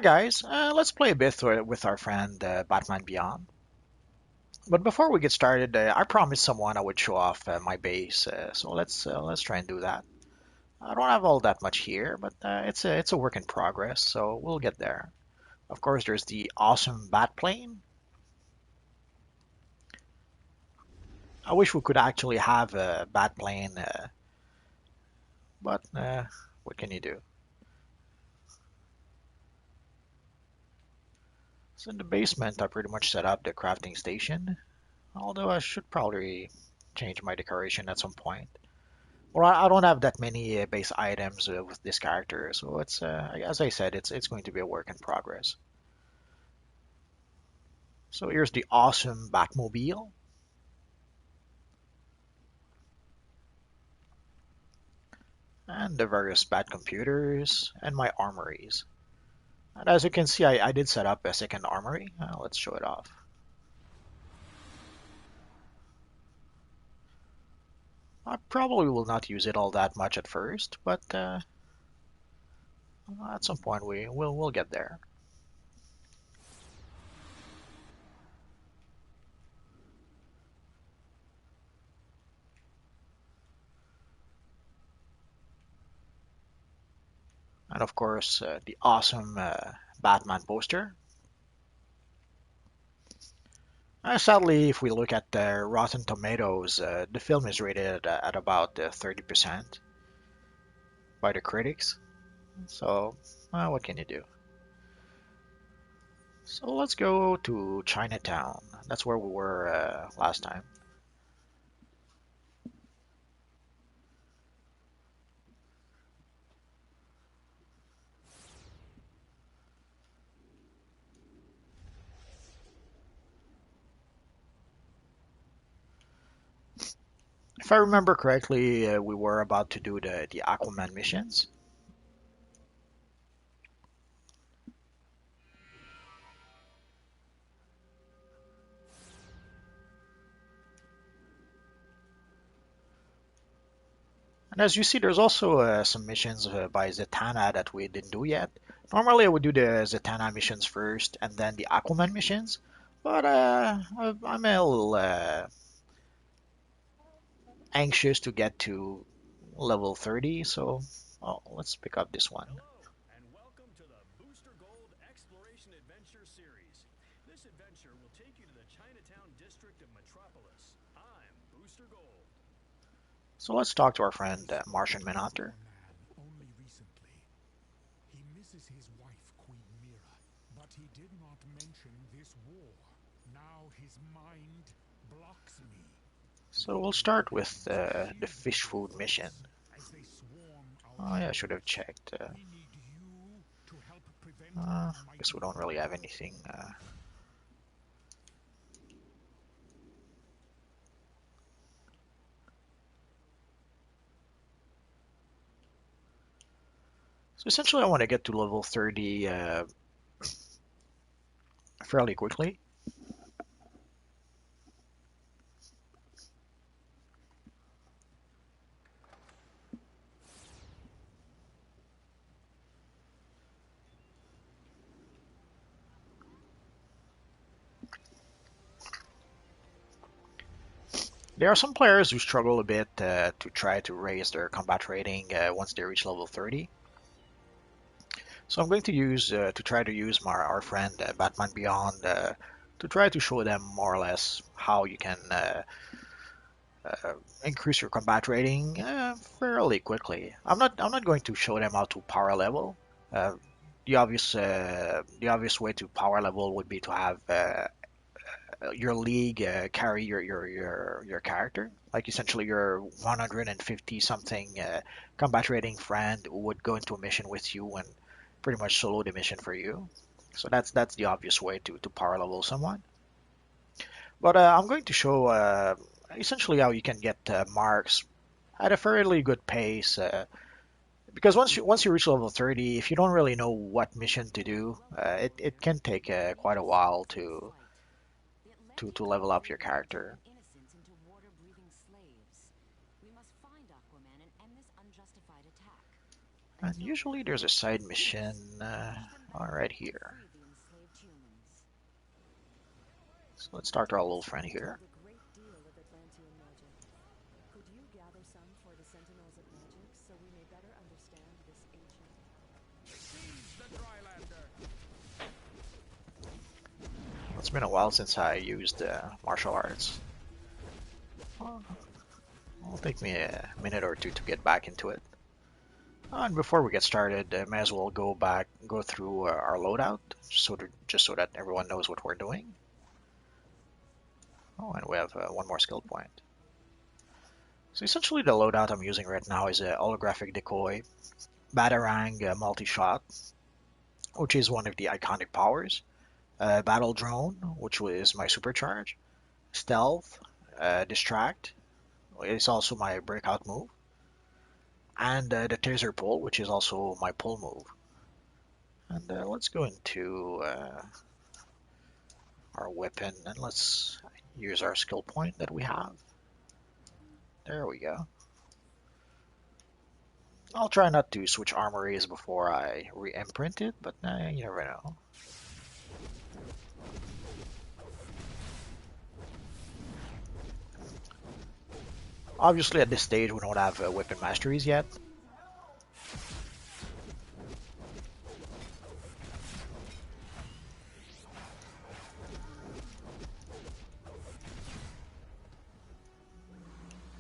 guys, let's play a bit with our friend Batman Beyond. But before we get started, I promised someone I would show off my base, so let's try and do that. I don't have all that much here, but it's a work in progress, so we'll get there. Of course, there's the awesome bat plane. I wish we could actually have a bat plane, but what can you do? So in the basement, I pretty much set up the crafting station, although I should probably change my decoration at some point. Well, I don't have that many base items with this character, so it's as I said, it's going to be a work in progress. So here's the awesome Batmobile, and the various Bat computers, and my armories. And as you can see, I did set up a second armory. Let's show it off. I probably will not use it all that much at first, but at some point we'll get there. And of course, the awesome Batman poster. Sadly, if we look at Rotten Tomatoes, the film is rated at about 30% by the critics. So, what can you do? So let's go to Chinatown. That's where we were last time. If I remember correctly, we were about to do the Aquaman missions. And as you see, there's also some missions by Zatanna that we didn't do yet. Normally, I would do the Zatanna missions first and then the Aquaman missions, but I'm a little anxious to get to level 30, so let's pick up this one. Hello, and welcome to the Booster Gold Exploration Adventure Series. This adventure will take you to the Chinatown district of Metropolis. I'm Booster Gold. So let's talk to our friend Martian Manhunter. Man only recently. He misses his wife, Queen Mira, but he did not mention this war. Now his mind blocks me. So we'll start with the fish food mission. As they swarm our Oh yeah, I should have shores, checked. we need you to help prevent Uh, our guess we mighty don't really have foe. anything. So essentially, I want to get to level 30 fairly quickly. There are some players who struggle a bit to try to raise their combat rating once they reach level 30. So I'm going to use to try to use our friend Batman Beyond to try to show them more or less how you can uh, increase your combat rating fairly quickly. I'm not going to show them how to power level. Uh, the obvious way to power level would be to have your league carry your character. Like essentially your 150 something combat rating friend who would go into a mission with you and pretty much solo the mission for you. So that's the obvious way to power level someone. But I'm going to show essentially how you can get marks at a fairly good pace. Because once you reach level 30, if you don't really know what mission to do, it can take quite a while to level up your character. Innocents into water-breathing slaves. We must find Aquaman and end this unjustified attack. And Until usually then, there's a side mission. All right, here. Free the enslaved humans. So let's talk to our little friend here. A great deal of Atlantean magic. Could you gather some for the Sentinels of Magic so we may better understand this ancient? Seize the Drylander! It's been a while since I used martial arts. It'll take me a minute or two to get back into it. And before we get started, may as well go through our loadout, just so that everyone knows what we're doing. Oh, and we have one more skill point. So essentially the loadout I'm using right now is a holographic decoy, Batarang multi-shot, which is one of the iconic powers, battle drone, which is my supercharge, stealth, distract, is also my breakout move, and the taser pull, which is also my pull move. And let's go into our weapon and let's use our skill point that we have. There we go. I'll try not to switch armories before I re-imprint it, but you never know. Obviously at this stage we don't have weapon masteries yet.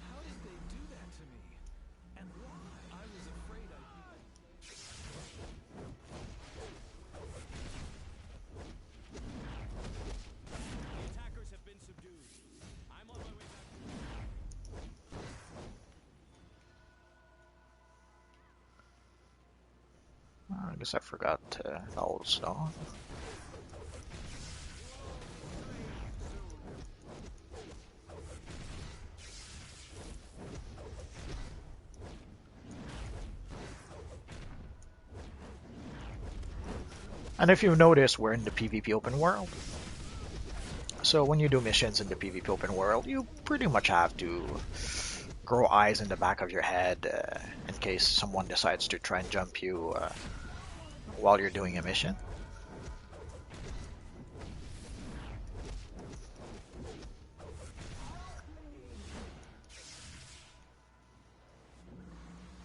How did they do that to me? And why? I was afraid I'd be... The attackers have been subdued. I'm on my way back. I guess I forgot Foul Stone. And if you've noticed, we're in the PvP open world. So when you do missions in the PvP open world, you pretty much have to grow eyes in the back of your head in case someone decides to try and jump you while you're doing a mission.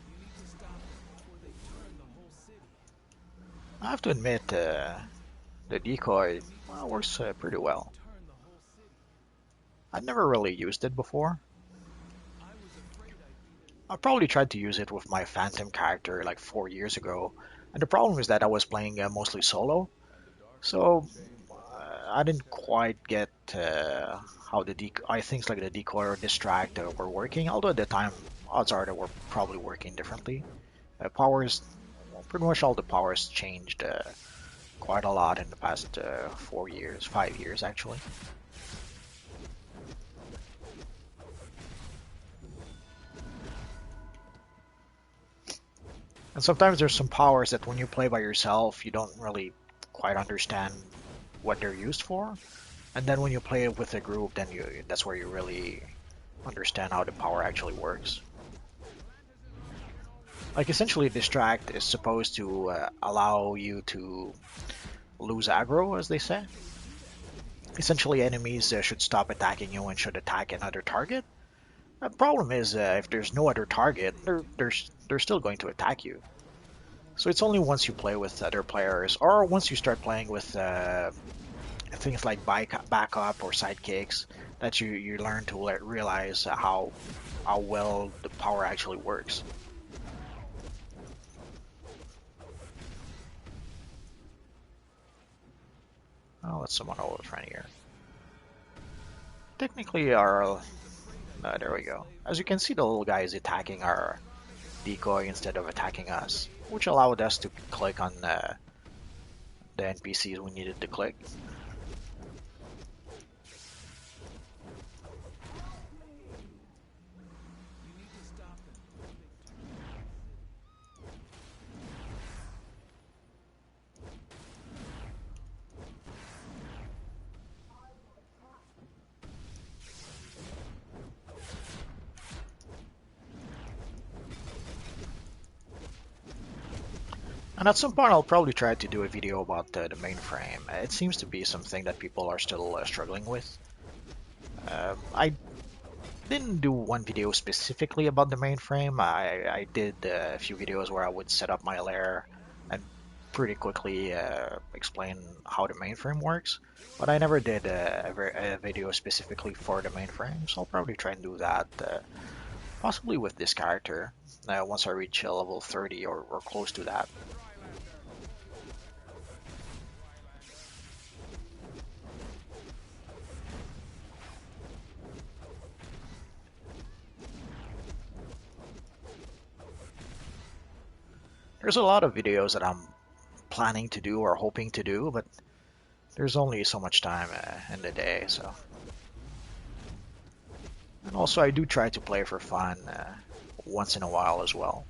You need to stop them before they turn the whole city. I have to admit, the decoy works pretty well. Turn the whole city. I've never really used it before. I was afraid I'd be... I probably tried to use it with my Phantom character like 4 years ago, and the problem is that I was playing mostly solo, so I didn't quite get how things like the decoy or distract were working, although at the time odds are they were probably working differently. Powers, pretty much all the powers changed quite a lot in the past 4 years, 5 years actually. And sometimes there's some powers that when you play by yourself, you don't really quite understand what they're used for. And then when you play it with a group, then that's where you really understand how the power actually works. Like essentially distract is supposed to allow you to lose aggro, as they say. Essentially enemies should stop attacking you and should attack another target. The problem is if there's no other target, they're still going to attack you. So it's only once you play with other players, or once you start playing with things like backup or sidekicks, that you learn to realize how well the power actually works. Oh, let's summon our old friend here. Technically, there we go. As you can see, the little guy is attacking our decoy instead of attacking us, which allowed us to click on the NPCs we needed to click. And at some point, I'll probably try to do a video about the mainframe. It seems to be something that people are still struggling with. I didn't do one video specifically about the mainframe. I did a few videos where I would set up my lair and pretty quickly explain how the mainframe works. But I never did a video specifically for the mainframe, so I'll probably try and do that, possibly with this character, once I reach level 30 or close to that. There's a lot of videos that I'm planning to do or hoping to do, but there's only so much time in the day, so. And also, I do try to play for fun once in a while as well.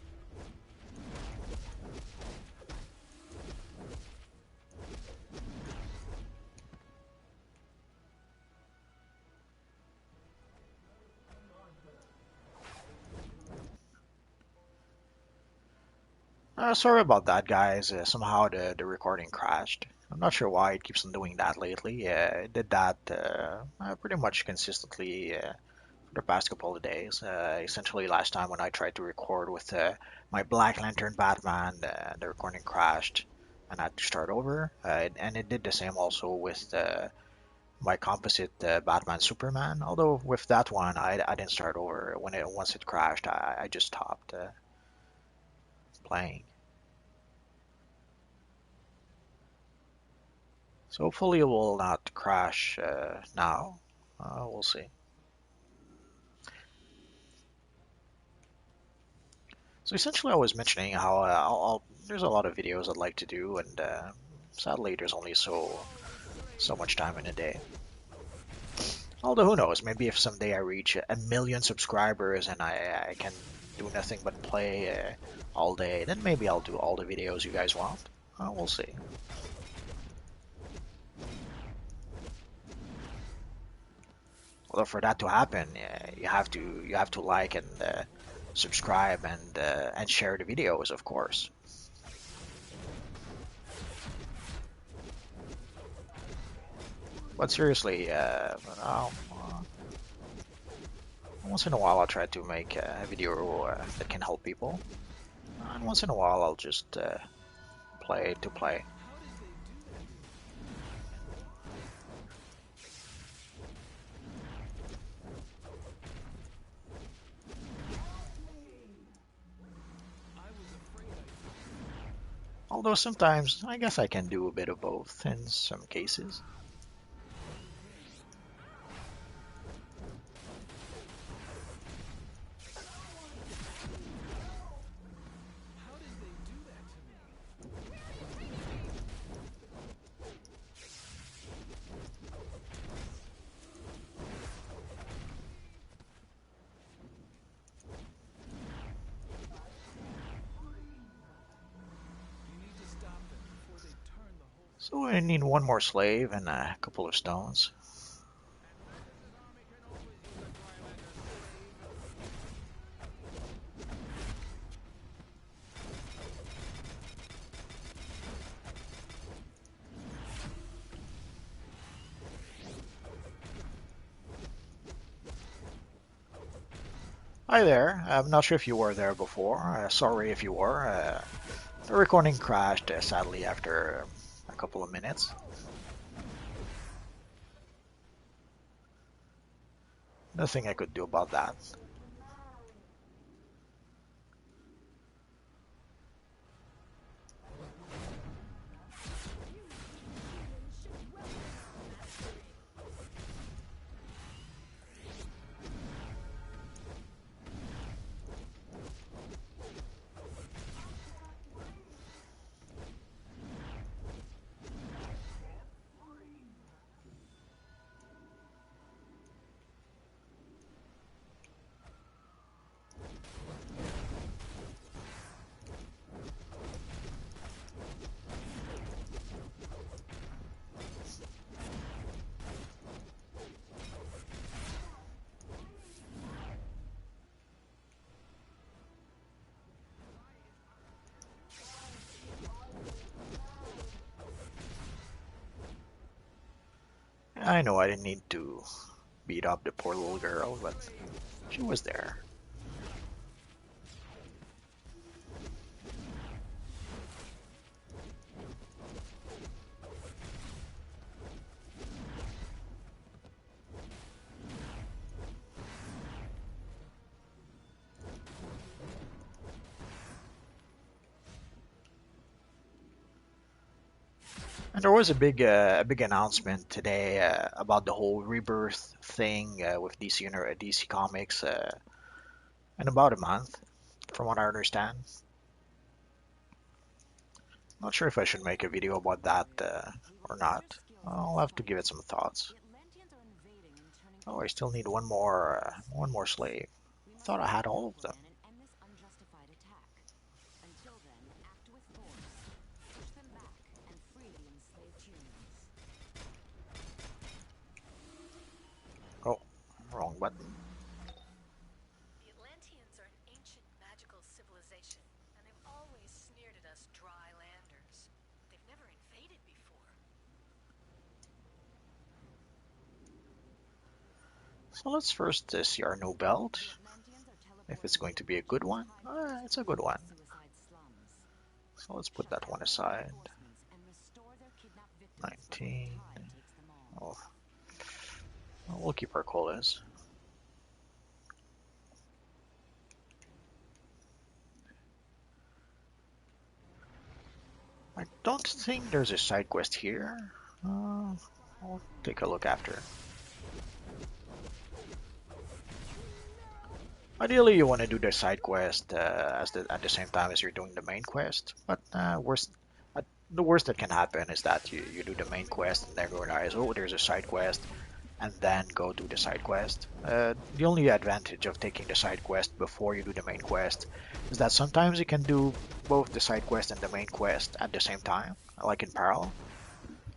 Sorry about that, guys. Somehow the recording crashed. I'm not sure why it keeps on doing that lately. It did that pretty much consistently for the past couple of days. Essentially, last time when I tried to record with my Black Lantern Batman, the recording crashed and I had to start over. And it did the same also with my composite Batman Superman. Although with that one, I didn't start over. Once it crashed, I just stopped playing. So hopefully it will not crash now. We'll see. So essentially, I was mentioning how there's a lot of videos I'd like to do, and sadly, there's only so much time in a day. Although who knows? Maybe if someday I reach 1 million subscribers and I can do nothing but play all day, then maybe I'll do all the videos you guys want. We'll see. Although for that to happen, you have to like and subscribe and share the videos, of course. But seriously, once in a while I'll try to make a video that can help people, and once in a while I'll just play to play. Although sometimes I guess I can do a bit of both in some cases. So I need one more slave and a couple of stones. Hi there. I'm not sure if you were there before. Sorry if you were. The recording crashed sadly after a couple of minutes. Nothing I could do about that. I know I didn't need to beat up the poor little girl, but she was there. And there was a big announcement today about the whole rebirth thing with DC Comics in about a month, from what I understand. Not sure if I should make a video about that or not. I'll have to give it some thoughts. Oh, I still need one more slave. I thought I had all of them. Oh, wrong button. The Atlanteans are an ancient magical civilization, and they've always sneered at us dry landers. They've never invaded before. So let's first see our new belt. If it's going to be a good one, it's a good one. So let's put that one aside. 19. Oh, we'll keep our colas. I don't think there's a side quest here. I'll take a look after. Ideally, you want to do the side quest at the same time as you're doing the main quest. But the worst that can happen is that you do the main quest and then realize, oh, there's a side quest, and then go do the side quest. The only advantage of taking the side quest before you do the main quest is that sometimes you can do both the side quest and the main quest at the same time, like in parallel.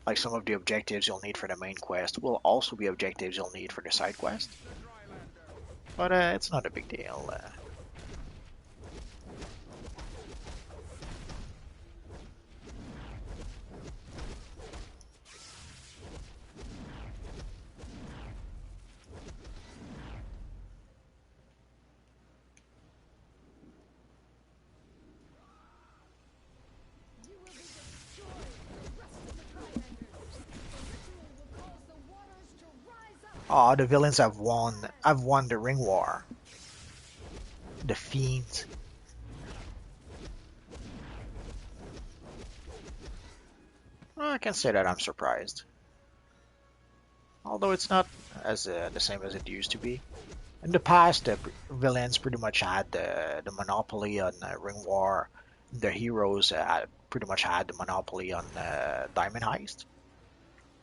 Like some of the objectives you'll need for the main quest will also be objectives you'll need for the side quest. But it's not a big deal. Oh, the villains have won. I've won the ring war. The fiends. Well, I can say that I'm surprised. Although it's not as the same as it used to be. In the past, the villains pretty much had the monopoly on ring war. The heroes pretty much had the monopoly on diamond heist.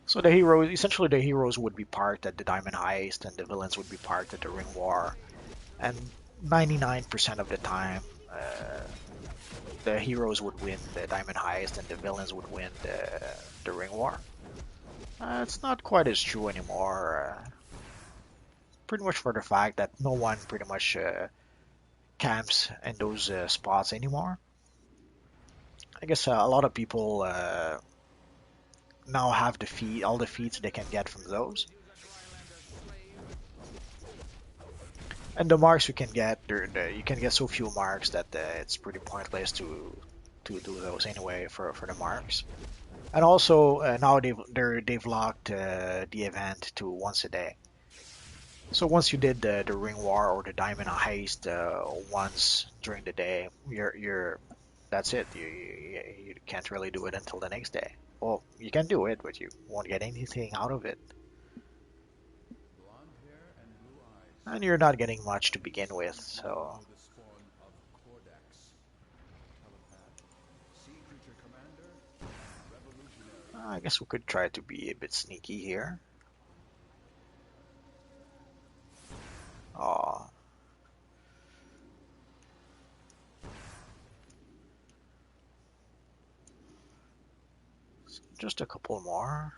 So essentially the heroes would be part at the diamond heist, and the villains would be part at the ring war. And 99% of the time, the heroes would win the diamond heist, and the villains would win the ring war. It's not quite as true anymore. Pretty much for the fact that no one pretty much camps in those spots anymore. I guess a lot of people now have all the feats they can get from those. And the marks you can get, you can get so few marks that it's pretty pointless to do those anyway for the marks. And also now they've locked the event to once a day. So once you did the ring war or the diamond heist once during the day, that's it. You can't really do it until the next day. Well, you can do it, but you won't get anything out of it. And you're not getting much to begin with, so I guess we could try to be a bit sneaky here. Aw. Just a couple more.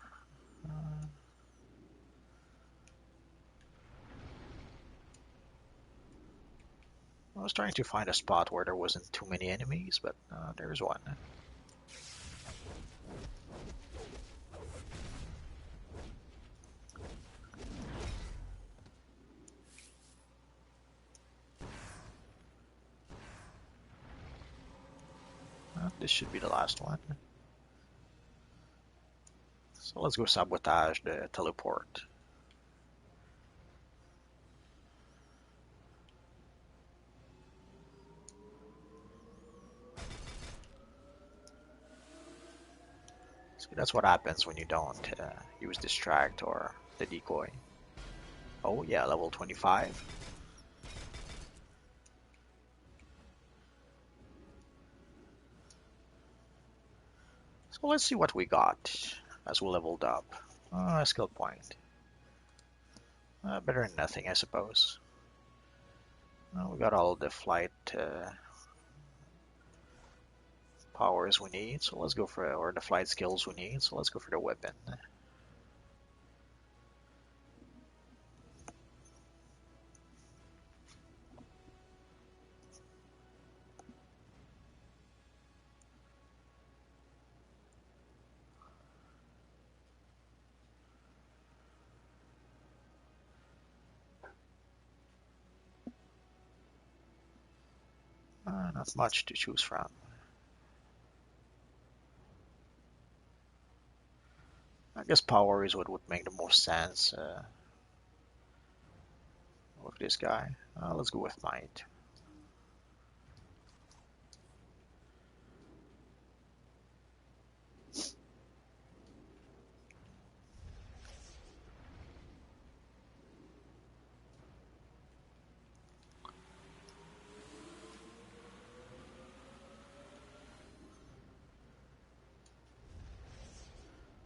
I was trying to find a spot where there wasn't too many enemies, but there's one. this should be the last one. So let's go sabotage the teleport. So that's what happens when you don't use distract or the decoy. Oh yeah, level 25. So let's see what we got as we leveled up. A skill point. Better than nothing, I suppose. We got all the flight powers we need, so let's go for, or the flight skills we need, so let's go for the weapon. Not much to choose from. I guess power is what would make the most sense with this guy. Let's go with might.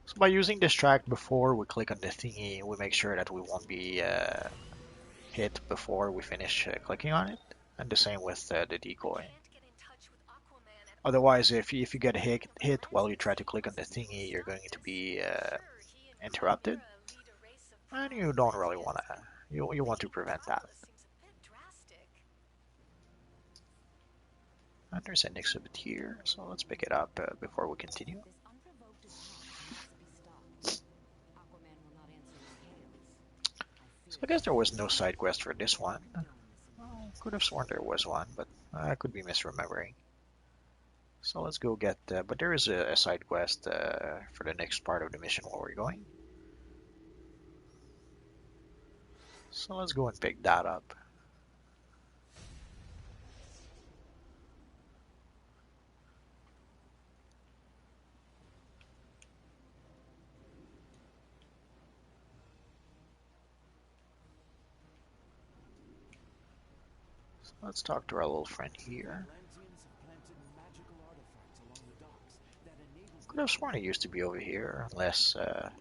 So by using distract before we click on the thingy, we make sure that we won't be hit before we finish clicking on it. And the same with the decoy. Can't get in touch with Aquaman at Otherwise, if you get hit while you try to click on the thingy, you're going to be sure he and interrupted. Mira lead a race of And you don't really want to. You want to prevent that. Metropolis seems a bit drastic. And there's an exhibit here, so let's pick it up before we continue. This unprovoked attack must be stopped. Aquaman will not answer your hails. So I guess there was no side quest for this one. Could have sworn there was one, but I could be misremembering. So let's go get, but there is a side quest for the next part of the mission where we're going. So let's go and pick that up. So let's talk to our little friend here. Could have sworn he used to be over here, unless I'm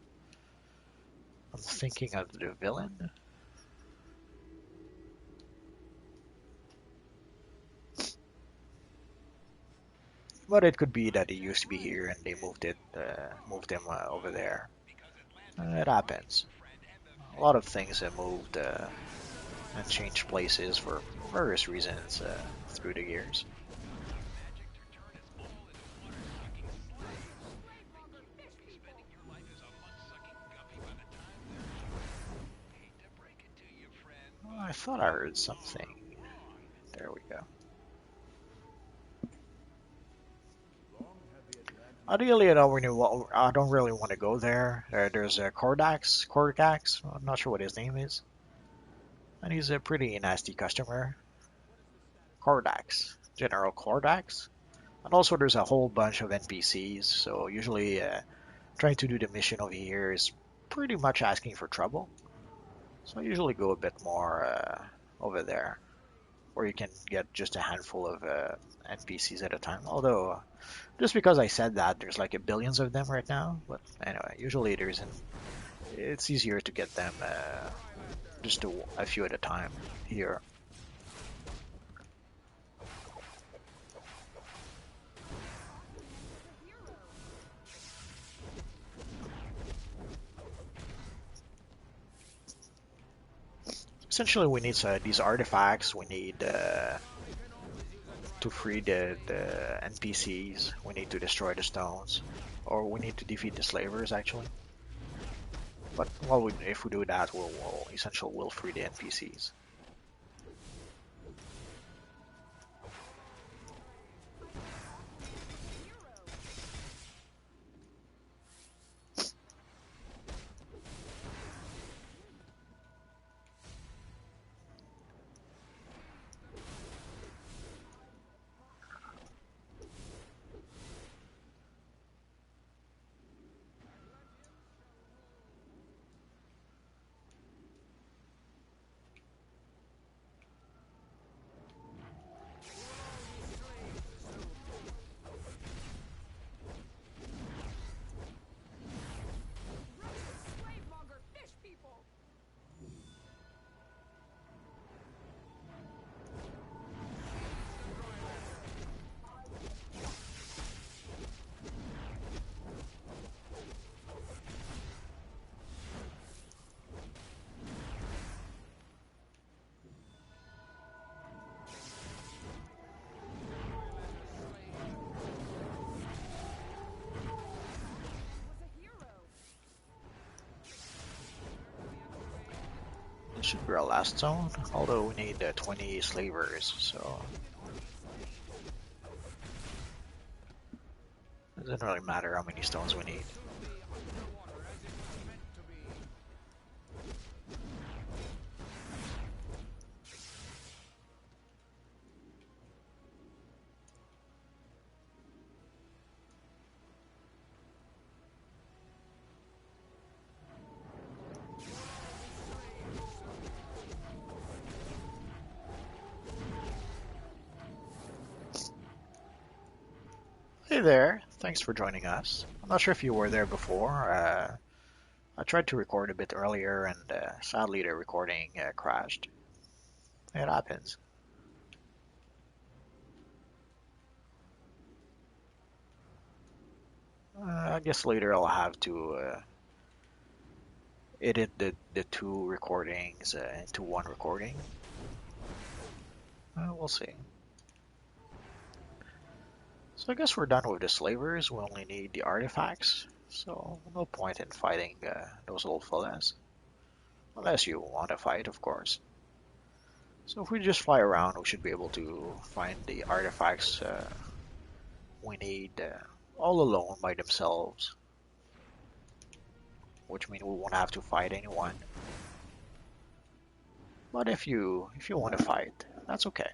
thinking of the villain. But it could be that he used to be here and they moved him over there. It happens. A lot of things have moved and changed places for various reasons through the years. Oh, I thought I heard something. There we go. Ideally, I don't really want to go there. There's a Kordax. I'm not sure what his name is, and he's a pretty nasty customer. Kordax, General Kordax, and also there's a whole bunch of NPCs. So usually, trying to do the mission over here is pretty much asking for trouble. So I usually go a bit more over there, where you can get just a handful of NPCs at a time. Although, just because I said that, there's like billions of them right now. But anyway, usually it's easier to get them just a few at a time here. Essentially, we need these artifacts. We need to free the NPCs. We need to destroy the stones, or we need to defeat the slavers actually. But if we do that, we'll free the NPCs. Should be our last zone, although we need 20 slavers, so it doesn't really matter how many stones we need. Hey there, thanks for joining us. I'm not sure if you were there before. I tried to record a bit earlier and sadly the recording crashed. It happens. I guess later I'll have to edit the two recordings into one recording. We'll see. So I guess we're done with the slavers. We only need the artifacts. So no point in fighting those little fellas. Unless you want to fight, of course. So if we just fly around, we should be able to find the artifacts we need all alone by themselves. Which means we won't have to fight anyone. But if you want to fight, that's okay.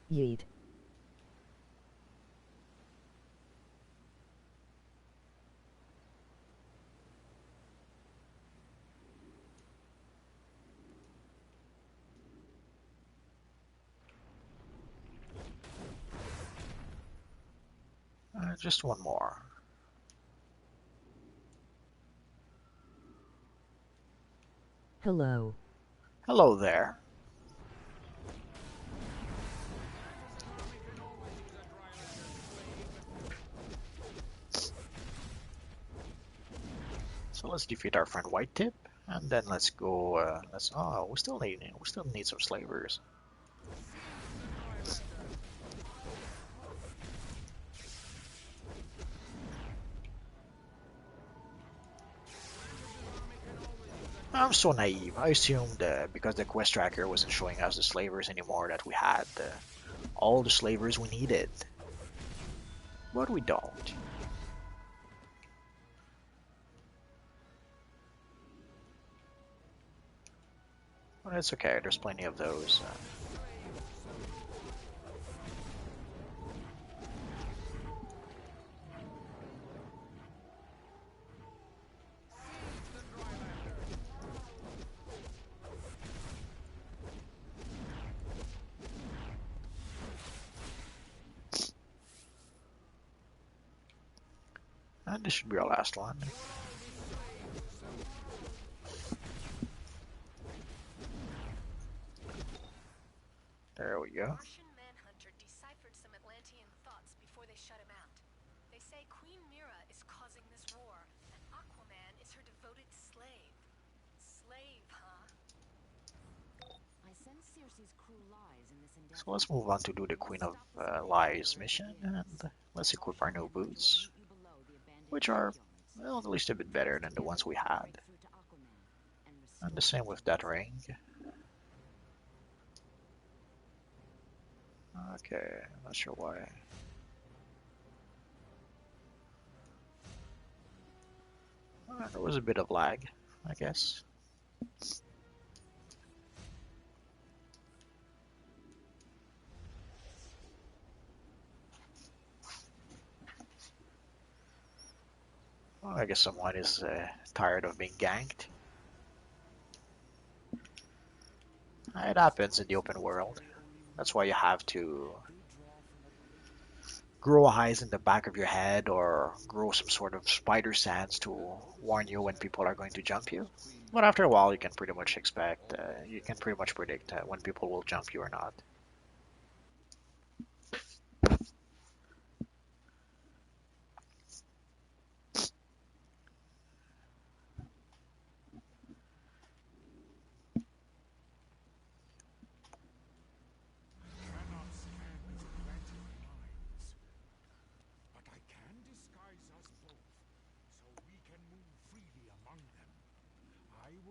Yeet. Just one more. Hello. Hello there. So let's defeat our friend White Tip, and then let's go. We still need some slavers. I'm so naive. I assumed because the quest tracker wasn't showing us the slavers anymore that we had all the slavers we needed. But we don't. But it's okay, there's plenty of those. And this should be our last one. There we go. Martian Manhunter deciphered some Atlantean thoughts before they shut him out. They say Queen Mira is causing this war, and Aquaman is her devoted slave. Slave, huh? I sense Circe's cruel lies in this endeavor. So let's move on to do the Queen of Lies mission, and let's equip our new boots, which are, well, at least a bit better than the ones we had. And the same with that ring. Okay, not sure why. There was a bit of lag, I guess. Well, I guess someone is tired of being ganked. It happens in the open world. That's why you have to grow eyes in the back of your head or grow some sort of spider sense to warn you when people are going to jump you. But after a while, you can pretty much predict when people will jump you or not.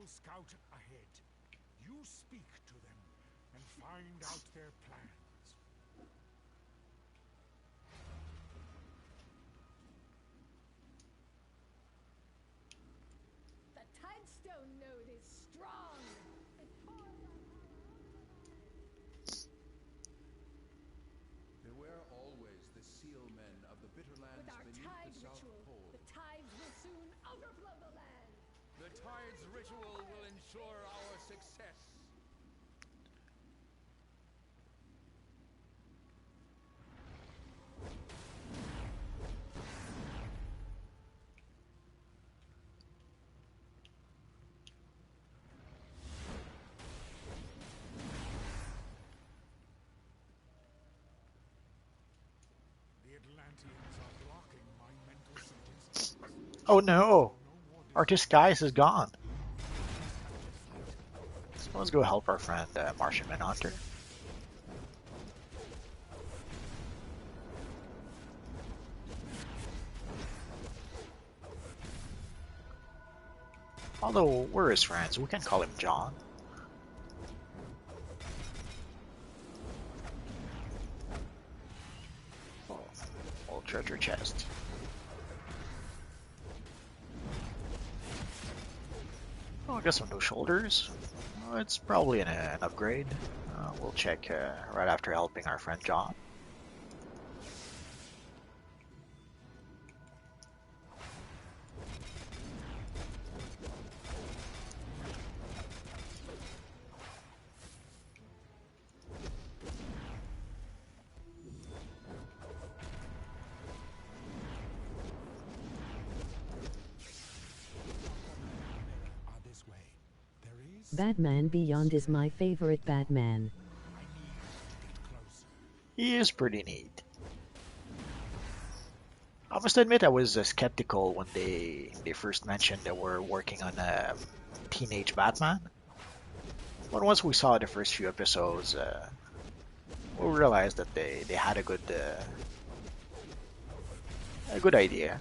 will scout ahead. You speak to them and find out their plans. The Tidestone node is strong. Beware always the seal men of the bitter lands With our beneath tide the South ritual, Pole. the tides will soon overflow the land. The tide's ritual will ensure our success. The Atlanteans are blocking my mental suggestions. Oh no! No more Our disguise is gone. So let's go help our friend Martian Manhunter. Although we're his friends, we can call him John. Oh, old treasure chest. Oh, I got some new shoulders. Oh, it's probably an upgrade. We'll check right after helping our friend John. are this way. There is Batman Beyond is my favorite Batman. I need to get closer. He is pretty neat. I must admit I was skeptical when they first mentioned that we're working on a teenage Batman. But once we saw the first few episodes, we realized that they had a good idea.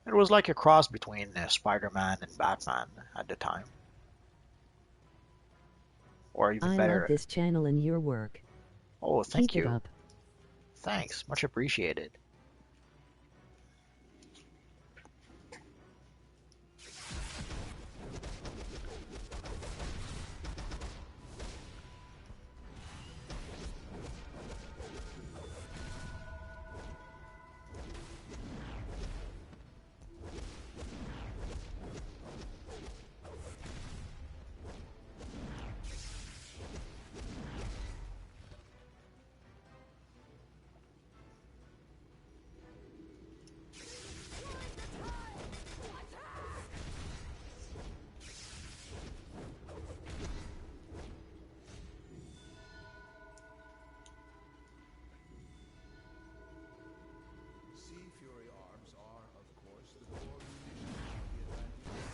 It was like a cross between Spider-Man and Batman at the time. Or even I better. love this channel and your work. Oh, thank Keep you. it up. Thanks, much appreciated. Sea Fury arms are, of course, the core munitions of the Atlantean.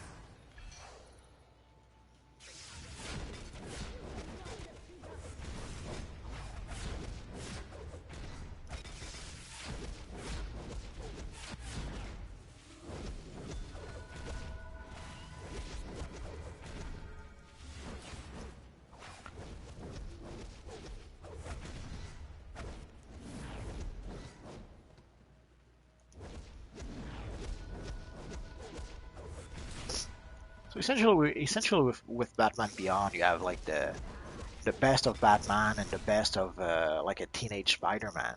So essentially with Batman Beyond, you have like the best of Batman and the best of like a teenage Spider-Man.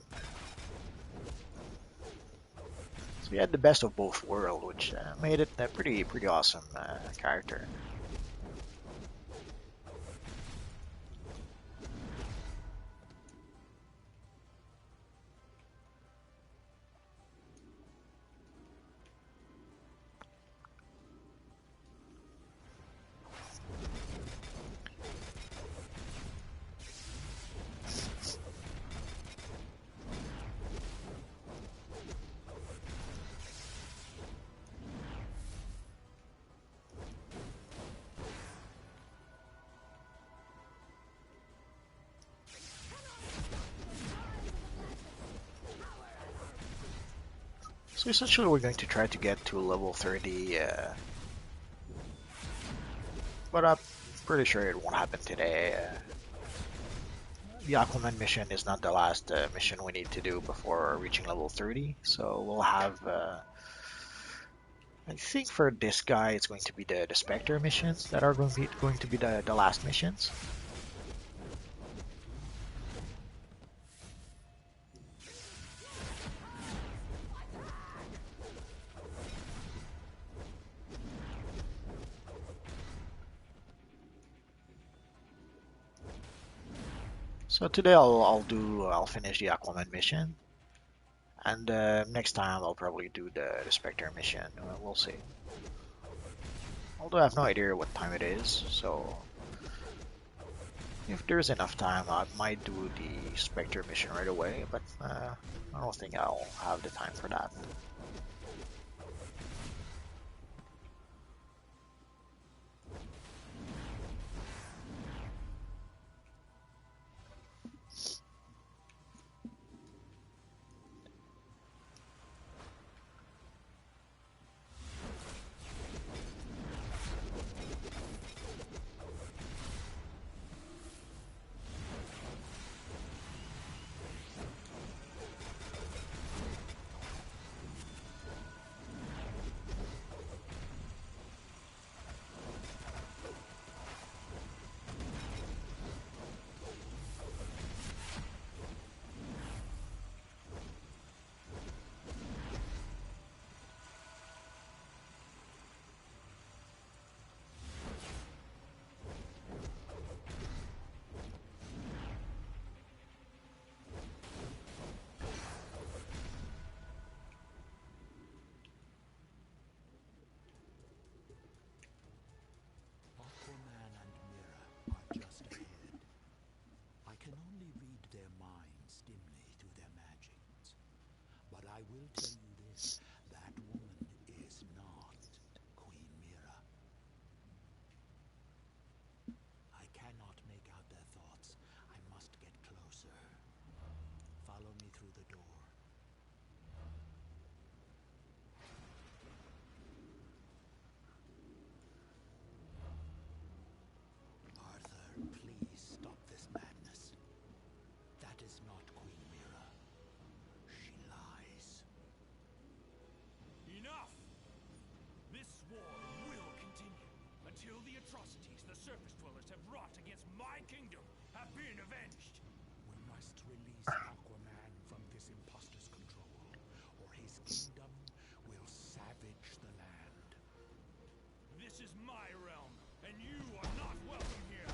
So we had the best of both worlds, which made it a pretty awesome character. So essentially we're going to try to get to level 30, but I'm pretty sure it won't happen today. The Aquaman mission is not the last mission we need to do before reaching level 30, so we'll have, I think for this guy it's going to be the Spectre missions that are going to be the last missions. So today I'll finish the Aquaman mission, and next time I'll probably do the Spectre mission. We'll see. Although I have no idea what time it is, so if there's enough time, I might do the Spectre mission right away. But I don't think I'll have the time for that. Aquaman and Mira are just ahead. I can only read their minds dimly through their magics. But I will tell you this, that woman is not Queen Mira. I cannot make out their thoughts. I must get closer. Follow me through the door. Arthur, please stop this madness. That is not Queen Mira. She lies. Enough! This war will continue until the atrocities the surface dwellers have wrought against my kingdom have been avenged. We must release Aquaman from this imposter's control, or his kingdom will savage the land. This is my realm, and you are not welcome here.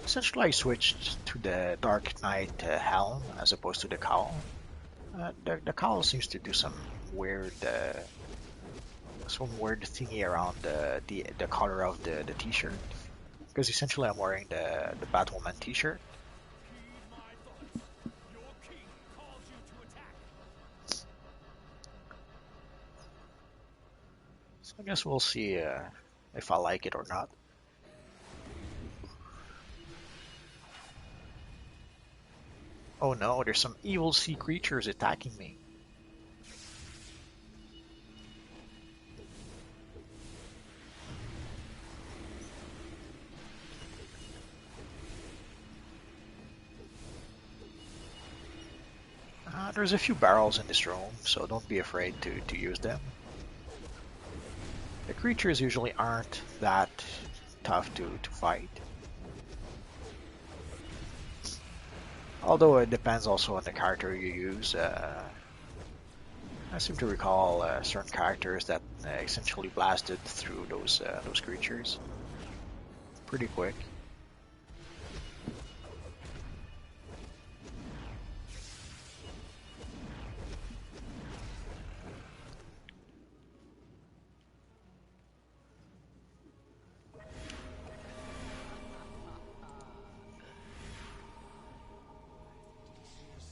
Essentially, I switched to the Dark Knight helm as opposed to the cowl. The cowl seems to do some weird thingy around the color of the t-shirt. Because essentially I'm wearing the Batwoman t-shirt. Heed my thoughts. Your king calls you to attack. So I guess we'll see if I like it or not. Oh no, there's some evil sea creatures attacking me. There's a few barrels in this room, so don't be afraid to use them. The creatures usually aren't that tough to fight. Although it depends also on the character you use. I seem to recall certain characters that essentially blasted through those creatures pretty quick.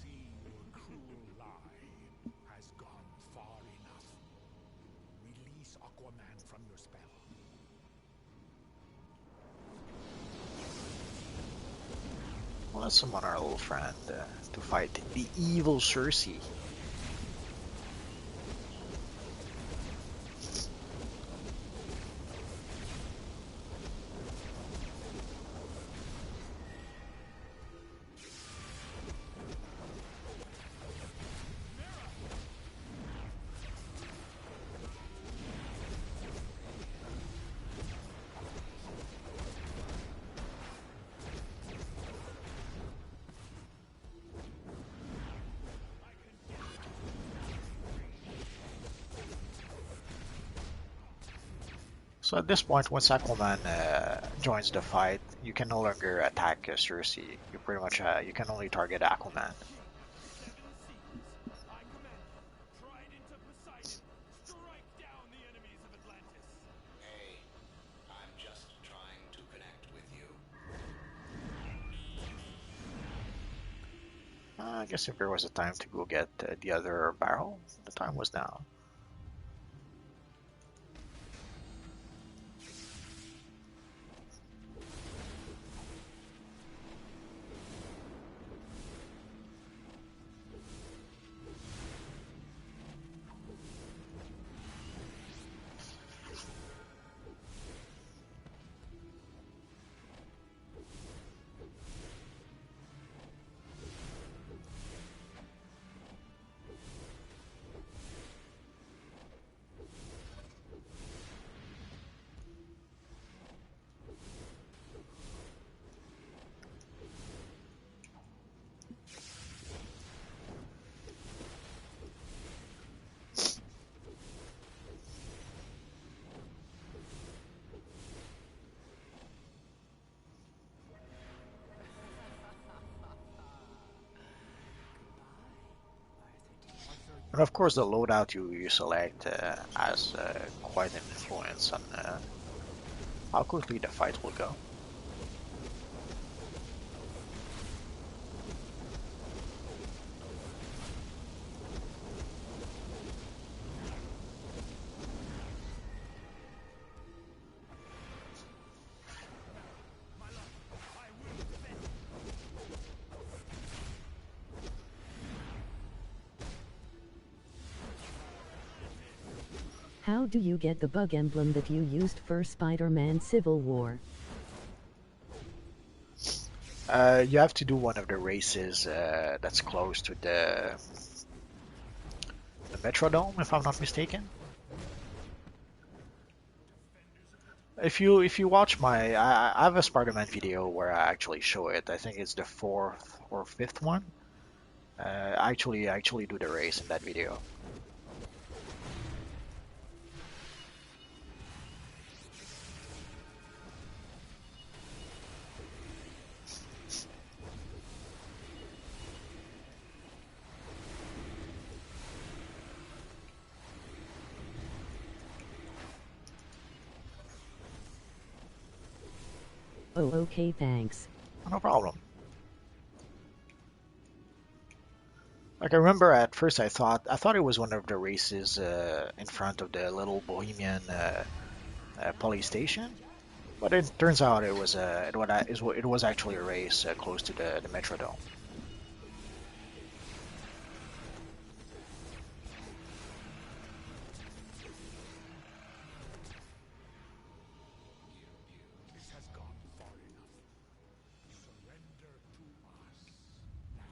See, your cruel lie has gone far enough. Release Aquaman from your spell. let's summon our little friend to fight the evil Cersei. So at this point, once Aquaman joins the fight, you can no longer attack Cersei. You pretty much you can only target Aquaman. Seven seas. I command you. Trident of Poseidon. Strike down the enemies of Atlantis. Hey, I'm just trying to connect with you. I guess if there was a time to go get the other barrel, the time was now. And of course, the loadout you select has quite an influence on how quickly the fight will go. How do you get the bug emblem that you used for Spider-Man Civil War? You have to do one of the races that's close to the Metrodome, if I'm not mistaken. If you watch I have a Spider-Man video where I actually show it. I think it's the fourth or fifth one. I actually do the race in that video. Oh, okay, thanks. No problem. Like I remember at first I thought it was one of the races in front of the little Bohemian police station, but it turns out it was actually a race close to the Metrodome. This has gone far enough. Surrender to us now.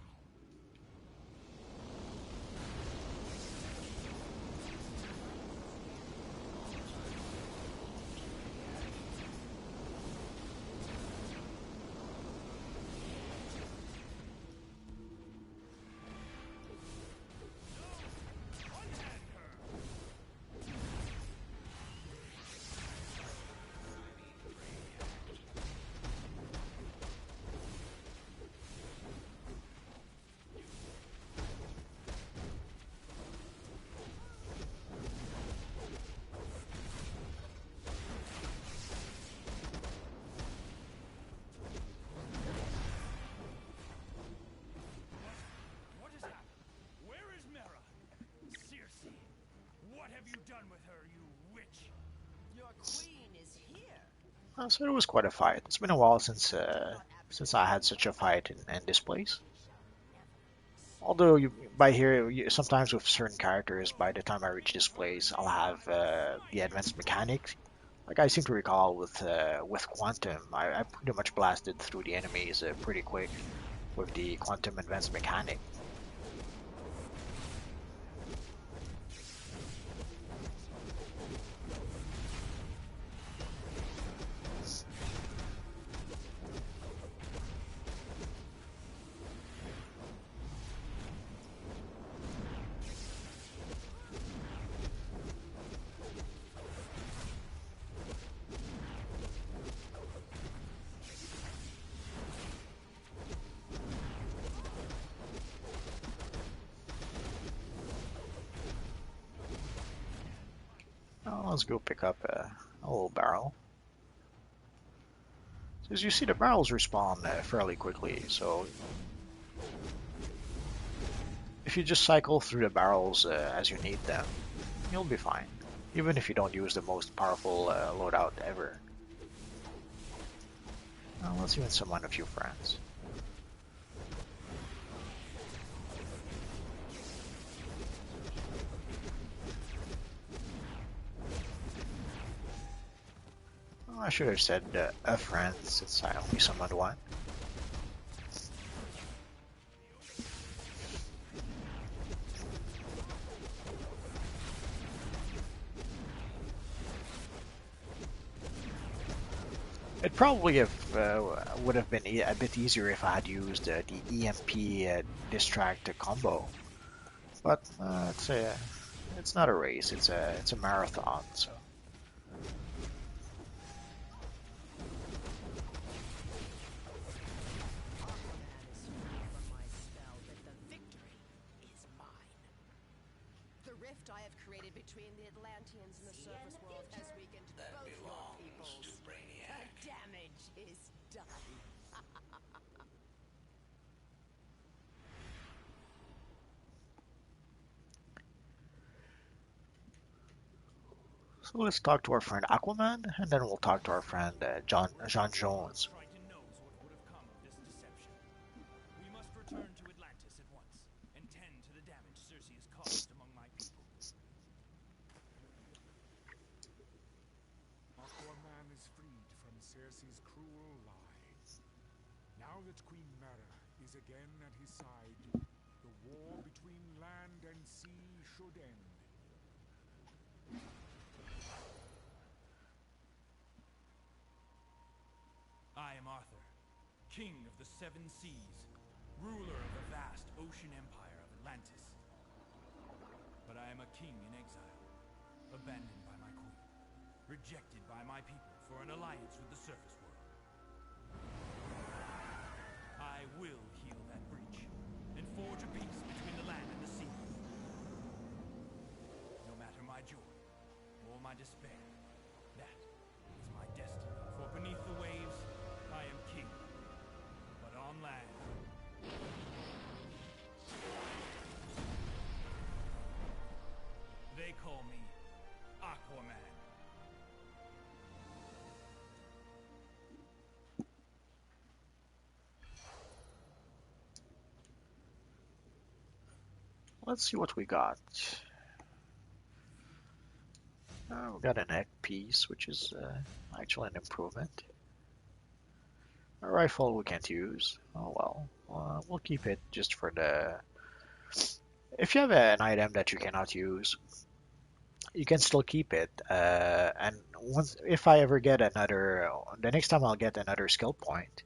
What has happened? Where is Mera? Circe, what have you done with her, you witch? Your queen is here. So it was quite a fight. It's been a while since I had such a fight in this place. Although by here, sometimes with certain characters, by the time I reach this place, I'll have the advanced mechanics. Like I seem to recall with Quantum, I pretty much blasted through the enemies pretty quick with the Quantum advanced mechanic. Let's go pick up a little barrel. As you see, the barrels respawn fairly quickly, so if you just cycle through the barrels as you need them, you'll be fine, even if you don't use the most powerful loadout ever. Let's even summon a few friends. I should have said a friend since I only summoned one. It probably would have been a bit easier if I had used the EMP distract combo, but it's not a race; it's a marathon. So Aquaman is free from my spell, but the victory is mine. The rift I have created between the Atlanteans and the surface world has weakened both your peoples. The damage is done. let's talk to our friend Aquaman, and then we'll talk to our friend John Jones. Triton knows what would have come of this deception. We must return to Atlantis at once and tend to the damage Circe has caused among my people. Aquaman is freed from Circe's cruel lies. Now that Queen Mera is again at his side, the war between land and sea should end. I am Arthur, king of the seven seas, ruler of the vast ocean empire of Atlantis. But I am a king in exile, abandoned by my queen, rejected by my people for an alliance with the surface world. I will heal that breach and forge a peace between the land and the sea. No matter my joy or my despair, that is my destiny. For beneath the waves, I am king. But on land, they call me Aquaman. Let's see what we got. We got an egg piece, which is actually an improvement. A rifle we can't use. Oh well. We'll keep it just for the... If you have an item that you cannot use, you can still keep it. And once, if I ever get another... The next time I'll get another skill point,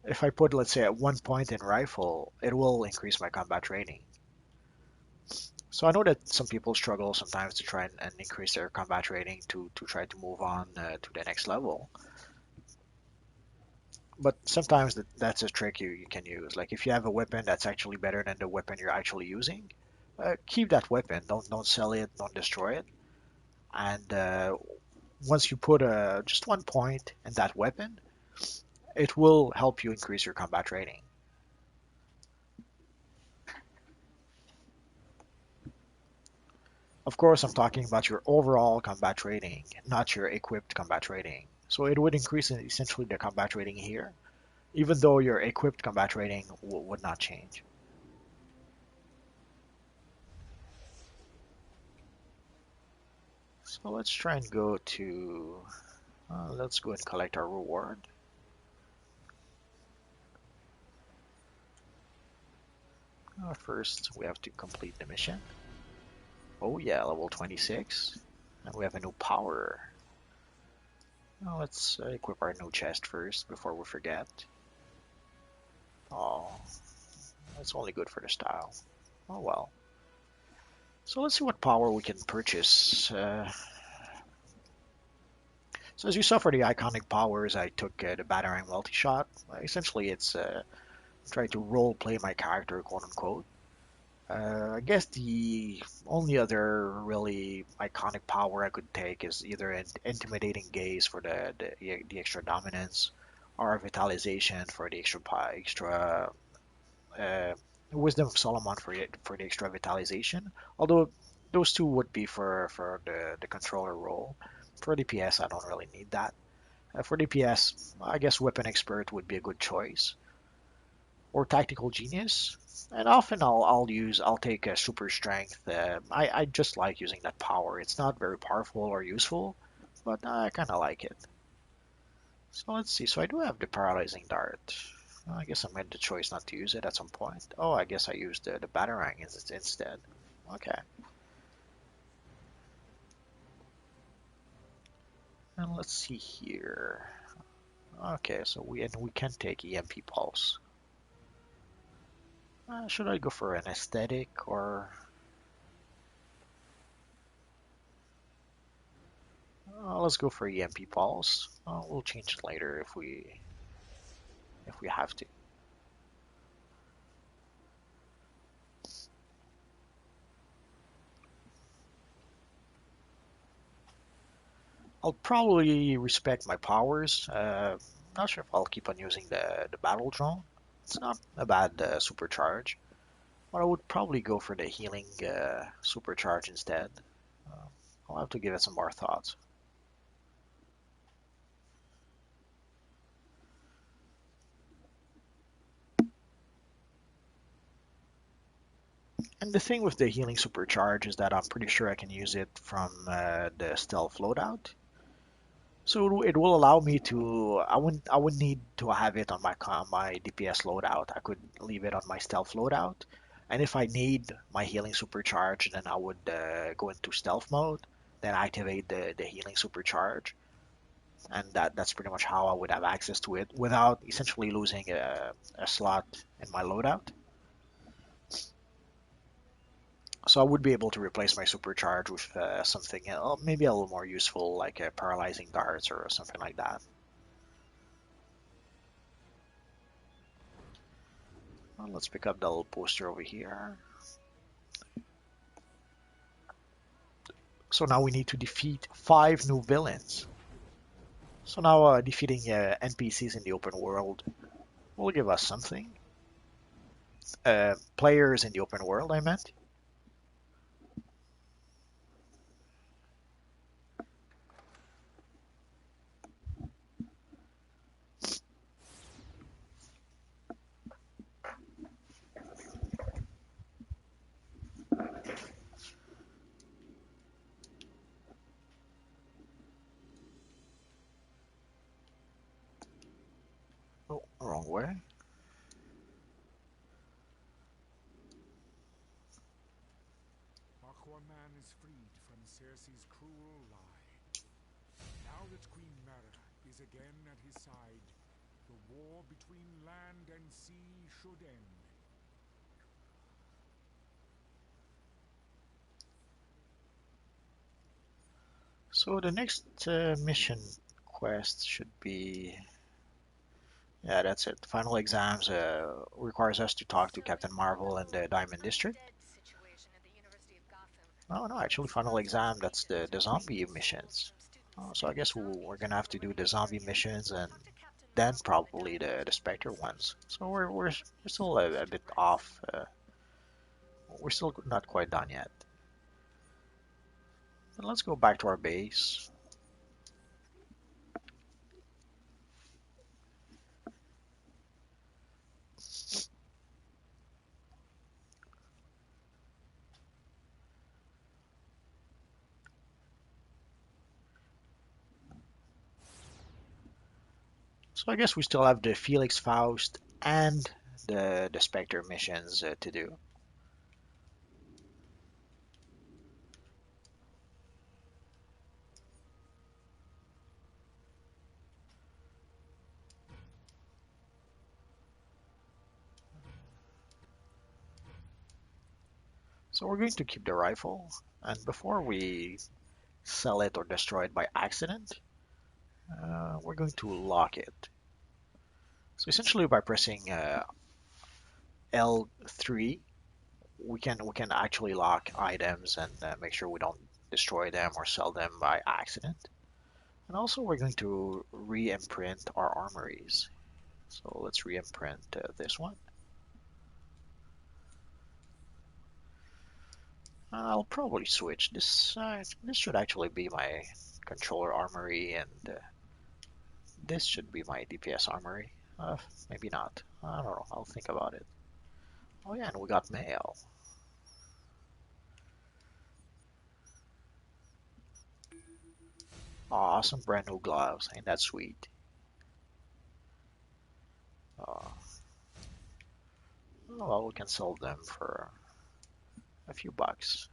if I put, let's say, at 1 point in rifle, it will increase my combat rating. So I know that some people struggle sometimes to try and increase their combat rating to try to move on to the next level. But sometimes that's a trick you can use. Like if you have a weapon that's actually better than the weapon you're actually using, keep that weapon. Don't sell it. Don't destroy it. And once you put just 1 point in that weapon, it will help you increase your combat rating. Of course, I'm talking about your overall combat rating, not your equipped combat rating. So it would increase essentially the combat rating here, even though your equipped combat rating would not change. So let's try and go to, let's go and collect our reward. First, we have to complete the mission. Oh yeah, level 26. And we have a new power. Now let's equip our new chest first before we forget. Oh, that's only good for the style. Oh well. So let's see what power we can purchase. So as you saw for the iconic powers, I took the Batarang multi-shot. Essentially, it's try to role play my character, quote unquote. I guess the only other really iconic power I could take is either an intimidating gaze for the extra dominance, or vitalization for the extra uh, wisdom of Solomon for the extra vitalization. Although those two would be for the controller role. For DPS, I don't really need that. For DPS, I guess weapon expert would be a good choice, or tactical genius. And often I'll take a super strength. I just like using that power. It's not very powerful or useful, but I kind of like it. So let's see. So I do have the paralyzing dart. I guess I made the choice not to use it at some point. Oh, I guess I used the batarang instead. Okay. And let's see here. Okay, so we can take EMP pulse. Should I go for an aesthetic or? Let's go for EMP pulse. We'll change it later if we have to. I'll probably respect my powers. Not sure if I'll keep on using the battle drone. It's not a bad supercharge, but I would probably go for the healing supercharge instead. Uh, I'll have to give it some more thoughts. And the thing with the healing supercharge is that I'm pretty sure I can use it from the stealth loadout. So it will allow me to. I wouldn't need to have it on my DPS loadout. I could leave it on my stealth loadout, and if I need my healing supercharge, then I would go into stealth mode, then activate the healing supercharge, and that's pretty much how I would have access to it without essentially losing a slot in my loadout. So I would be able to replace my supercharge with something maybe a little more useful, like paralyzing darts or something like that. Well, let's pick up the little poster over here. So now we need to defeat 5 new villains. So now defeating NPCs in the open world will give us something. Players in the open world, I meant. Oh, wrong way. Aquaman is freed from Cersei's cruel lie. Now that Queen Mera is again at his side, the war between land and sea should end. So the next mission quest should be. Yeah, that's it. Final exams requires us to talk to Captain Marvel in the Diamond District. Oh no, actually, final exam, that's the zombie missions. So I guess we're gonna have to do the zombie missions and then probably the Spectre ones. So we're still a bit off. We're still not quite done yet. But let's go back to our base. So I guess we still have the Felix Faust and the Spectre missions to do. So we're going to keep the rifle, and before we sell it or destroy it by accident, we're going to lock it. So essentially, by pressing L3, we can actually lock items and make sure we don't destroy them or sell them by accident. And also, we're going to re-imprint our armories. So let's re-imprint this one. I'll probably switch. This should actually be my controller armory, and this should be my DPS armory. Maybe not. I don't know. I'll think about it. Oh yeah, and we got mail. Awesome brand new gloves. Ain't that sweet? Uh, oh, well, we can sell them for a few bucks.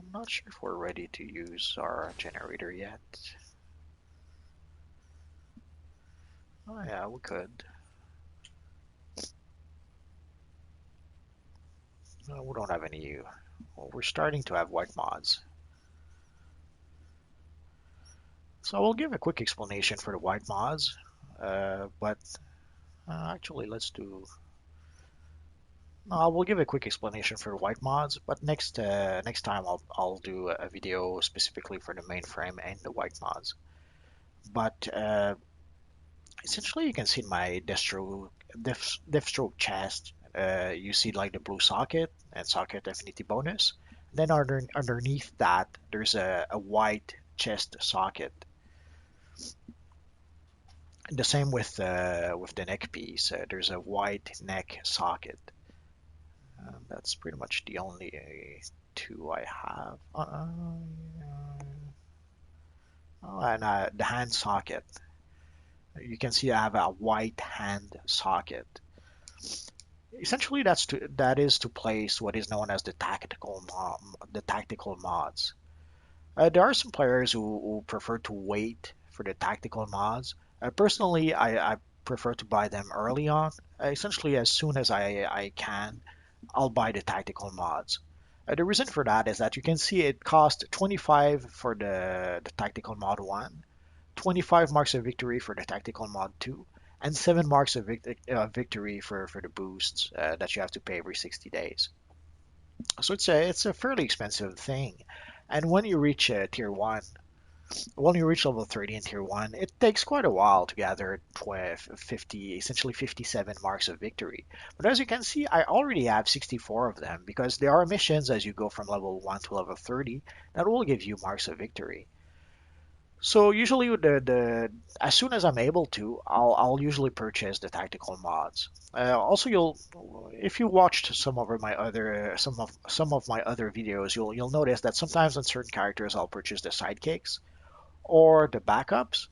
I'm not sure if we're ready to use our generator yet. Oh yeah, we could. No, we don't have any. Well, we're starting to have white mods. So I will give a quick explanation for the white mods, but actually let's do. I will give a quick explanation for the white mods, but next time I'll do a video specifically for the mainframe and the white mods. But essentially, you can see in my Deathstroke chest, you see like the blue socket and socket affinity bonus. Then underneath that, there's a white chest socket. The same with the neck piece. There's a white neck socket. That's pretty much the only two I have. Oh, and the hand socket. You can see I have a white hand socket. Essentially, that is to place what is known as the tactical mods. There are some players who prefer to wait for the tactical mods. Personally, I prefer to buy them early on. Essentially, as soon as I can, I'll buy the tactical mods. The reason for that is that you can see it cost 25 for the tactical mod 1, 25 marks of victory for the tactical mod 2, and 7 marks of victory for the boosts that you have to pay every 60 days. So it's a fairly expensive thing. And when you reach tier 1, when you reach level 30 in tier 1, it takes quite a while to gather 50, essentially 57 marks of victory. But as you can see, I already have 64 of them because there are missions as you go from level 1 to level 30 that will give you marks of victory. So usually the as soon as I'm able to, I'll usually purchase the tactical mods. Also, you'll if you watched some of my other videos, you'll notice that sometimes on certain characters I'll purchase the sidekicks or the backups.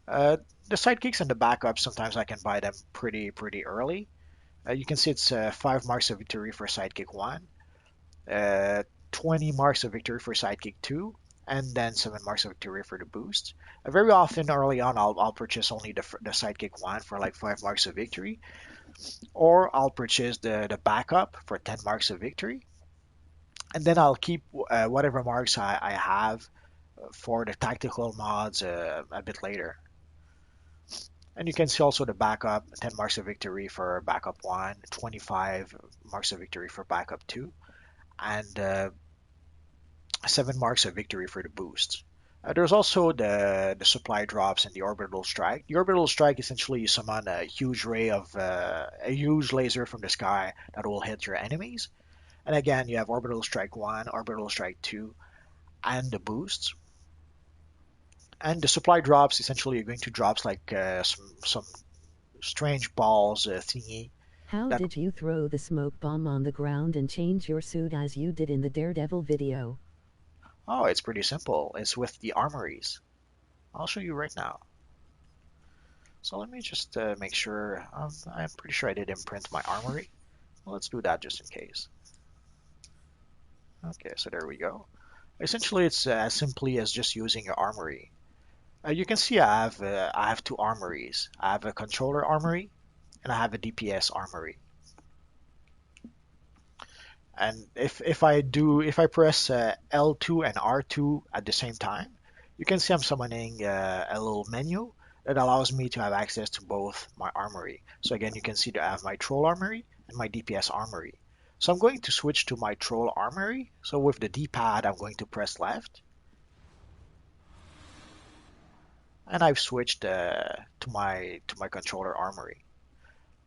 Uh, the sidekicks and the backups sometimes I can buy them pretty early. You can see it's 5 marks of victory for sidekick 1, uh, 20 marks of victory for sidekick 2, and then 7 marks of victory for the boost. Very often early on I'll purchase only the sidekick 1 for like 5 marks of victory, or I'll purchase the backup for 10 marks of victory, and then I'll keep whatever marks I have for the tactical mods a bit later. And you can see also the backup, 10 marks of victory for backup 1, 25 marks of victory for backup 2, and 7 marks of victory for the boosts. There's also the supply drops and the orbital strike. The orbital strike essentially you summon a huge a huge laser from the sky that will hit your enemies. And again, you have orbital strike 1, orbital strike 2, and the boosts. And the supply drops essentially you're going to drops like some strange balls thingy. How That did you throw the smoke bomb on the ground and change your suit as you did in the Daredevil video? Oh, it's pretty simple. It's with the armories. I'll show you right now. So let me just make sure. I'm pretty sure I did imprint my armory. Well, let's do that just in case. Okay, so there we go. Essentially, it's as simply as just using your armory. You can see I have two armories. I have a controller armory and I have a DPS armory. And if I press L2 and R2 at the same time, you can see I'm summoning a little menu that allows me to have access to both my armory. So again, you can see that I have my troll armory and my DPS armory. So I'm going to switch to my troll armory. So with the D-pad, I'm going to press left, and I've switched to my controller armory.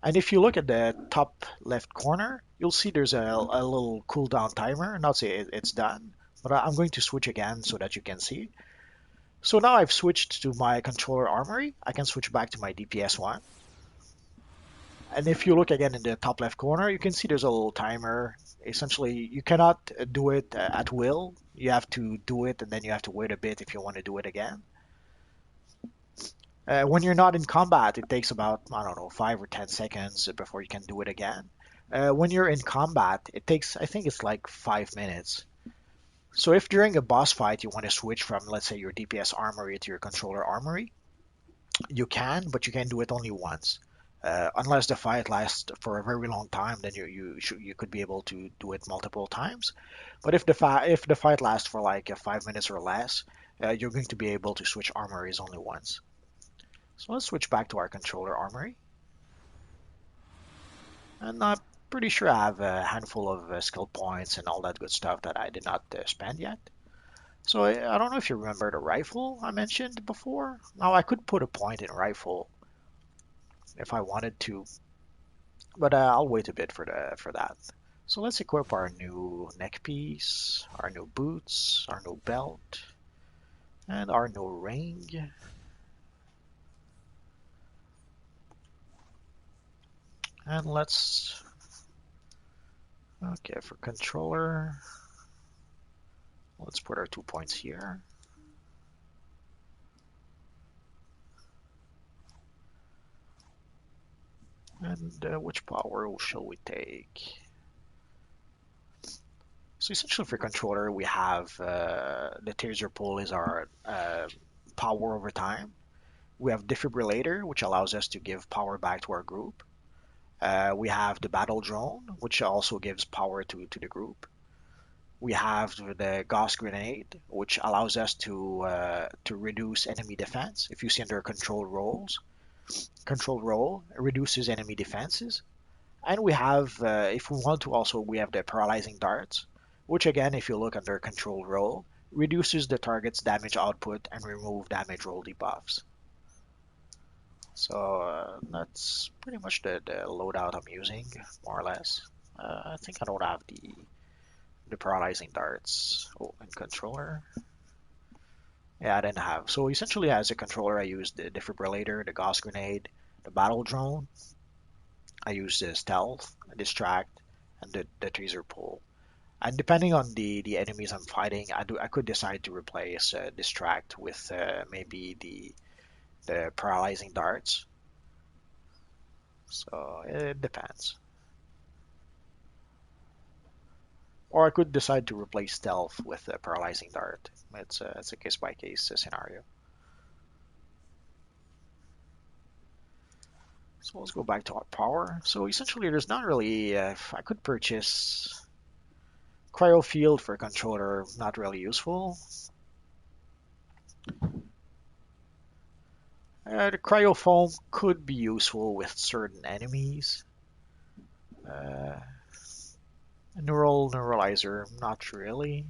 And if you look at the top left corner, you'll see there's a little cooldown timer. Not say it's done, but I'm going to switch again so that you can see. So now I've switched to my controller armory. I can switch back to my DPS one. And if you look again in the top left corner, you can see there's a little timer. Essentially, you cannot do it at will. You have to do it and then you have to wait a bit if you want to do it again. When you're not in combat, it takes about, I don't know, 5 or 10 seconds before you can do it again. When you're in combat, it takes, I think it's like 5 minutes. So if during a boss fight you want to switch from, let's say, your DPS armory to your controller armory, you can, but you can do it only once. Unless the fight lasts for a very long time, then you could be able to do it multiple times. But if the fight lasts for like 5 minutes or less, you're going to be able to switch armories only once. So let's switch back to our controller armory. And I'm pretty sure I have a handful of skill points and all that good stuff that I did not spend yet. So I don't know if you remember the rifle I mentioned before. Now I could put a point in rifle if I wanted to, but I'll wait a bit for that. So let's equip our new neck piece, our new boots, our new belt, and our new ring. And okay, for controller, let's put our 2 points here. And which power shall we take? So essentially for controller, we have the taser pull is our power over time. We have defibrillator, which allows us to give power back to our group. We have the battle drone, which also gives power to the group. We have the gas grenade, which allows us to reduce enemy defense. If you see under control roll reduces enemy defenses. And we have, if we want to also, we have the paralyzing darts, which again, if you look under control roll, reduces the target's damage output and remove damage roll debuffs. So that's pretty much the loadout I'm using, more or less. I think I don't have the paralyzing darts. Oh, and controller. Yeah, I didn't have. So essentially, as a controller, I used the defibrillator, the gas grenade, the battle drone. I used the stealth, distract, and the taser pull. And depending on the enemies I'm fighting, I could decide to replace distract with maybe the paralyzing darts. So it depends. Or I could decide to replace stealth with a paralyzing dart. It's a case by case scenario. So let's go back to our power. So essentially, there's not really. I could purchase cryo field for a controller, not really useful. The cryo foam could be useful with certain enemies. Uh, neuralizer, not really.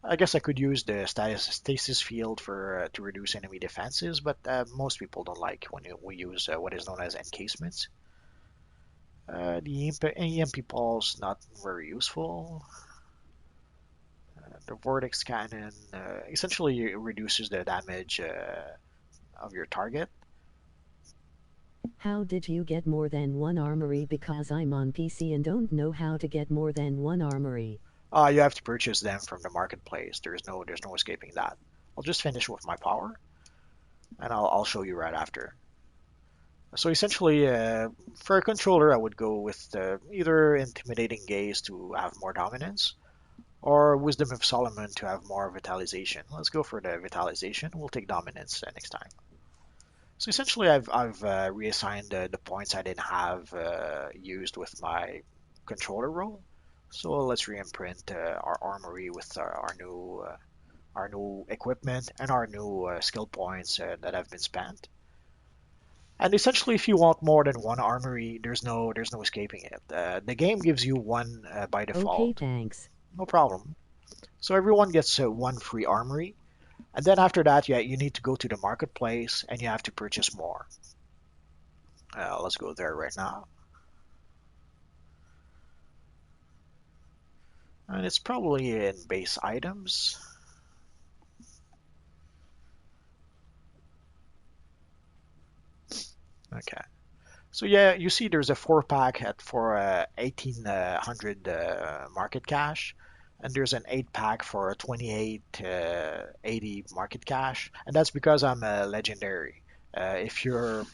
I guess I could use the stasis field for to reduce enemy defenses, but most people don't like when we use what is known as encasements. The EMP pulse not very useful. The vortex cannon essentially reduces the damage of your target. How did you get more than one armory? Because I'm on PC and don't know how to get more than one armory. You have to purchase them from the marketplace. There's no escaping that. I'll just finish with my power, and I'll show you right after. So essentially, for a controller, I would go with either Intimidating Gaze to have more dominance, or Wisdom of Solomon to have more vitalization. Let's go for the vitalization. We'll take dominance next time. So essentially, I've reassigned the points I didn't have used with my controller role. So let's re-imprint our armory with our new equipment and our new skill points that have been spent. And essentially, if you want more than one armory, there's no escaping it. The game gives you one by Okay, default, thanks. no problem. So everyone gets one free armory, and then after that, yeah, you need to go to the marketplace and you have to purchase more. Let's go there right now, and it's probably in base items. Okay. So yeah, you see there's a 4 pack at for 1800 market cash, and there's an 8 pack for 2880 market cash, and that's because I'm a legendary. If you're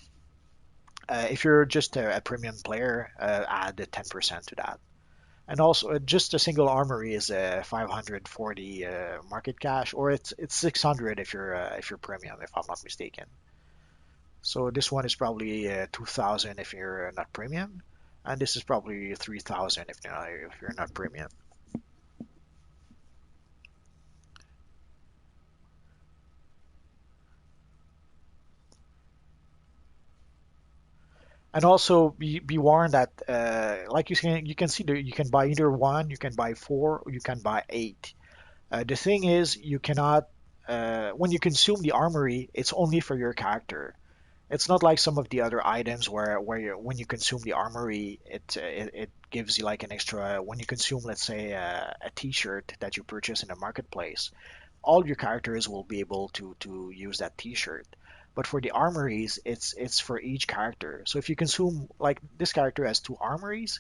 just a premium player, add 10% to that. And also, just a single armory is 540 market cash, or it's 600 if you're premium, if I'm not mistaken. So this one is probably 2,000 if you're not premium, and this is probably 3,000 if you're not premium. And also be warned that like you can see you can buy either one, you can buy four, or you can buy eight. The thing is you cannot when you consume the armory, it's only for your character. It's not like some of the other items when you consume the armory, it gives you like an extra. When you consume, let's say, a T-shirt that you purchase in the marketplace, all your characters will be able to use that T-shirt. But for the armories, it's for each character. So if you consume, like, this character has two armories,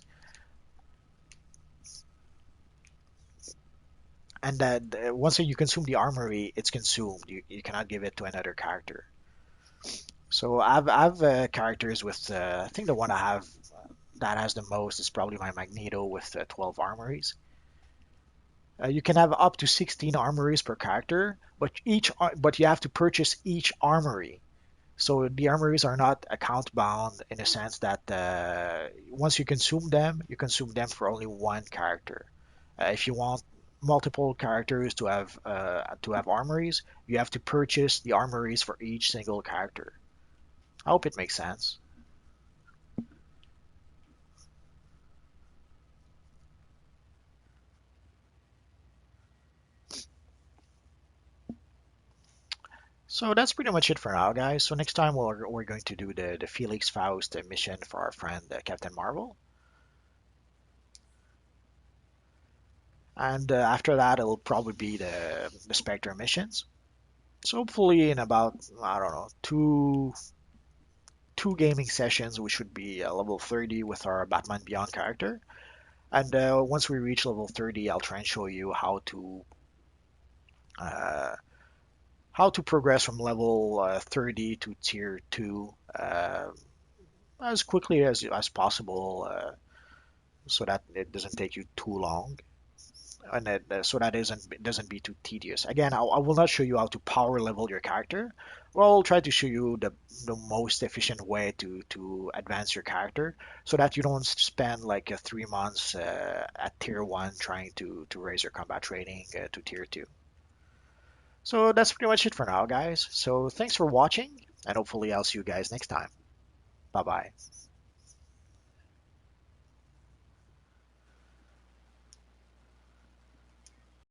and that once you consume the armory, it's consumed. You cannot give it to another character. So I've characters with I think the one I have that has the most is probably my Magneto with 12 armories. You can have up to 16 armories per character, but you have to purchase each armory. So the armories are not account bound in the sense that once you consume them for only one character. If you want multiple characters to have armories, you have to purchase the armories for each single character. I hope it makes sense. So that's pretty much it for now, guys. So next time we're going to do the Felix Faust mission for our friend Captain Marvel, and after that it'll probably be the Spectre missions. So hopefully in about I don't know two gaming sessions we should be level 30 with our Batman Beyond character. And once we reach level 30, I'll try and show you uh, how to progress from level 30 to tier 2 as quickly as possible so that it doesn't take you too long and so that doesn't be too tedious. Again, I will not show you how to power level your character. Well, I'll try to show you the most efficient way to advance your character so that you don't spend like 3 months at tier 1 trying to raise your combat rating to tier 2. So that's pretty much it for now, guys. So thanks for watching, and hopefully I'll see you guys next time. Bye bye.